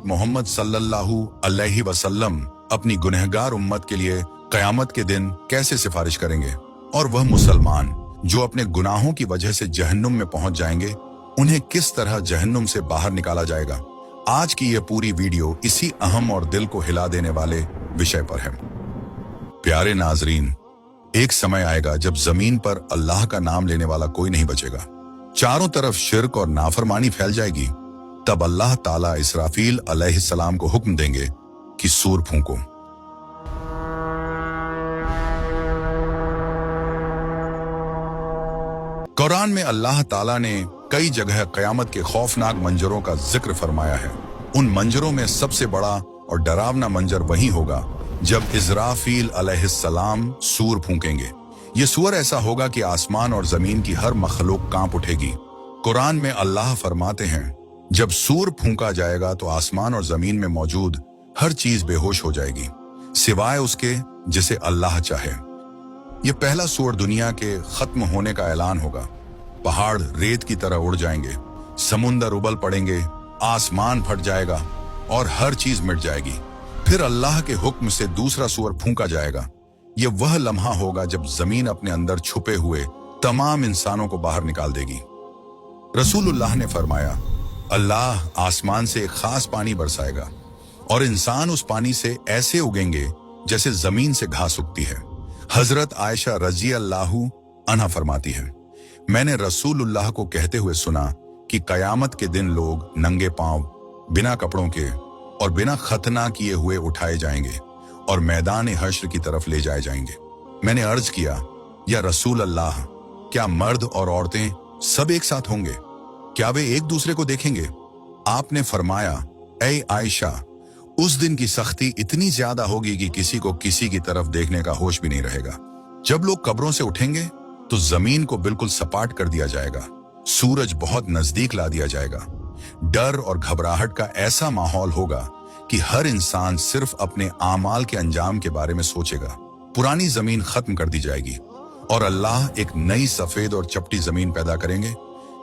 मोहम्मद सल्लल्लाहु अलैहि वसल्लम अपनी गुनहगार उम्मत के लिए कयामत के दिन कैसे सिफारिश करेंगे, और वह मुसलमान जो अपने गुनाहों की वजह से जहन्नुम में पहुंच जाएंगे, उन्हें किस तरह जहन्नुम से बाहर निकाला जाएगा। आज की यह पूरी वीडियो इसी अहम और दिल को हिला देने वाले विषय पर है। प्यारे नाजरीन, एक समय आएगा जब जमीन पर अल्लाह का नाम लेने वाला कोई नहीं बचेगा। चारों तरफ शिर्क और नाफरमानी फैल जाएगी। तब अल्लाह ताला इसराफील अलैहिस्सलाम को हुक्म देंगे कि सूर फूंको। कुरान में अल्लाह ताला ने कई जगह कयामत के खौफनाक मंजरों का जिक्र फरमाया है। उन मंजरों में सबसे बड़ा और डरावना मंजर वही होगा जब इज़राफील अलैहिस्सलाम सूर फूंकेंगे। ये सूर ऐसा होगा कि आसमान और जमीन की हर मखलूक कांप उठेगी। कुरान में अल्लाह फरमाते हैं, जब सूर फूंका जाएगा तो आसमान और जमीन में मौजूद हर चीज बेहोश हो जाएगी, सिवाय उसके जिसे अल्लाह चाहे। यह पहला सूर दुनिया के खत्म होने का ऐलान होगा। पहाड़ रेत की तरह उड़ जाएंगे, समुंदर उबल पड़ेंगे, आसमान फट जाएगा और हर चीज मिट जाएगी। फिर अल्लाह के हुक्म से दूसरा सूर फूंका जाएगा। यह वह लम्हा होगा जब जमीन अपने अंदर छुपे हुए तमाम इंसानों को बाहर निकाल देगी। रसूलुल्लाह ने फरमाया, अल्लाह आसमान से एक खास पानी बरसाएगा और इंसान उस पानी से ऐसे उगेंगे जैसे जमीन से घास उगती है। हजरत आयशा रजी अल्लाहु अन्हा फरमाती है, मैंने रसूलुल्लाह को कहते हुए सुना कि कयामत के दिन लोग नंगे पांव, बिना कपड़ों के और बिना खतना किए हुए उठाए जाएंगे और मैदान हश्र की तरफ ले जाए जाएंगे। मैंने अर्ज किया, या रसूल अल्लाह, क्या मर्द और औरतें सब एक साथ होंगे? क्या वे एक दूसरे को देखेंगे? आपने फरमाया, ऐ आयशा, उस दिन की सख्ती इतनी ज्यादा होगी कि किसी को किसी की तरफ देखने का होश भी नहीं रहेगा। जब लोग कब्रों से उठेंगे तो जमीन को बिल्कुल सपाट कर दिया जाएगा, सूरज बहुत नजदीक ला दिया जाएगा। डर और घबराहट का ऐसा माहौल होगा कि हर इंसान सिर्फ अपने आमाल के अंजाम के बारे में सोचेगा। पुरानी जमीन खत्म कर दी जाएगी और अल्लाह एक नई सफेद और चपटी जमीन पैदा करेंगे,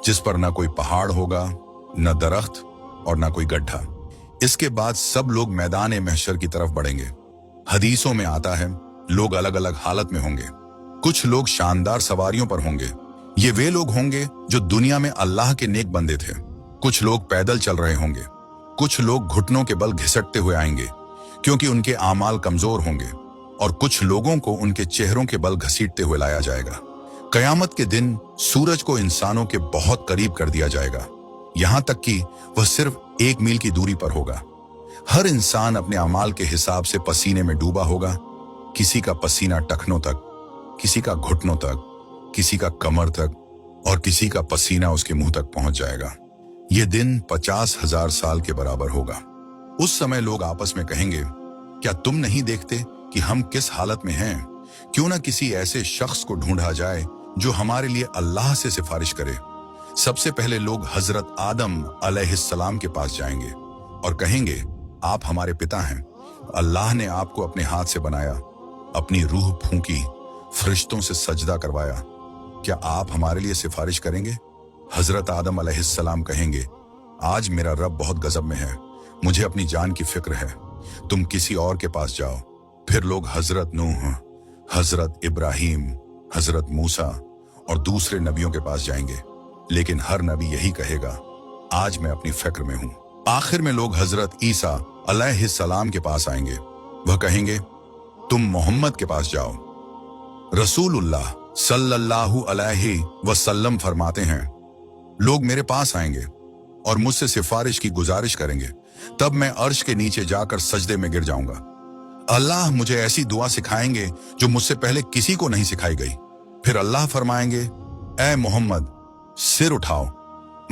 जिस पर ना कोई पहाड़ होगा, न दरख्त और ना कोई गड्ढा। इसके बाद सब लोग मैदान महशर की तरफ बढ़ेंगे। हदीसों में आता है, लोग अलग अलग हालत में होंगे। कुछ लोग शानदार सवारियों पर होंगे। ये वे लोग होंगे जो दुनिया में अल्लाह के नेक बंदे थे। कुछ लोग पैदल चल रहे होंगे। कुछ लोग घुटनों के बल घिसटते हुए आएंगे क्योंकि उनके आमाल कमजोर होंगे, और कुछ लोगों को उनके चेहरों के बल घसीटते हुए लाया जाएगा। कयामत के दिन सूरज को इंसानों के बहुत करीब कर दिया जाएगा, यहां तक कि वह सिर्फ 1 मील की दूरी पर होगा। हर इंसान अपने अमाल के हिसाब से पसीने में डूबा होगा। किसी का पसीना टखनों तक, किसी का घुटनों तक, किसी का कमर तक और किसी का पसीना उसके मुंह तक पहुंच जाएगा। यह दिन 50,000 साल के बराबर होगा। उस समय लोग आपस में कहेंगे, क्या तुम नहीं देखते कि हम किस हालत में हैं? क्यों ना किसी ऐसे शख्स को ढूंढा जाए जो हमारे लिए अल्लाह से सिफारिश करे। सबसे पहले लोग हजरत आदम अलैहिस्सलाम के पास जाएंगे और कहेंगे, आप हमारे पिता हैं। अल्लाह ने आपको अपने हाथ से बनाया, अपनी रूह फूंकी, फरिश्तों से सजदा करवाया। क्या आप हमारे लिए सिफारिश करेंगे? हजरत आदम अलैहिस्सलाम कहेंगे, आज मेरा रब बहुत गजब में है, मुझे अपनी जान की फिक्र है, तुम किसी और के पास जाओ। फिर लोग हजरत नूह, हजरत इब्राहिम, हजरत मूसा और दूसरे नबियों के पास जाएंगे, लेकिन हर नबी यही कहेगा, आज मैं अपनी फिक्र में हूं। आखिर में लोग हजरत ईसा अलैहिस्सलाम के पास आएंगे। वह कहेंगे, तुम मोहम्मद के पास जाओ। रसूलुल्लाह सल्लल्लाहु अलैहि वसल्लम फरमाते हैं, लोग मेरे पास आएंगे और मुझसे सिफारिश की गुजारिश करेंगे। तब मैं अर्श के नीचे जाकर सजदे में गिर जाऊंगा। अल्लाह मुझे ऐसी दुआ सिखाएंगे जो मुझसे पहले किसी को नहीं सिखाई गई। फिर अल्लाह फरमाएंगे, ऐ मोहम्मद, सिर उठाओ,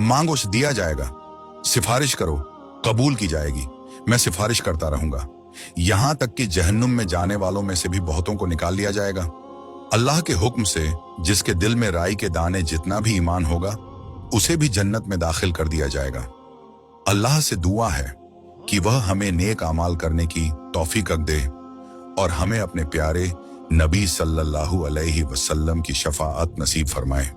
मांगो दिया जाएगा, सिफारिश करो, कबूल की जाएगी। मैं सिफारिश करता रहूंगा, यहां तक कि जहन्नुम में जाने वालों में से भी बहुतों को निकाल लिया जाएगा। अल्लाह के हुक्म से जिसके दिल में राई के दाने जितना भी ईमान होगा, उसे भी जन्नत में दाखिल कर दिया जाएगा। अल्लाह से दुआ है कि वह हमें नेक अमाल करने की तौफीक दे और हमें अपने प्यारे नबी सल्लल्लाहु अलैहि वसल्लम की शफाअत नसीब फरमाए।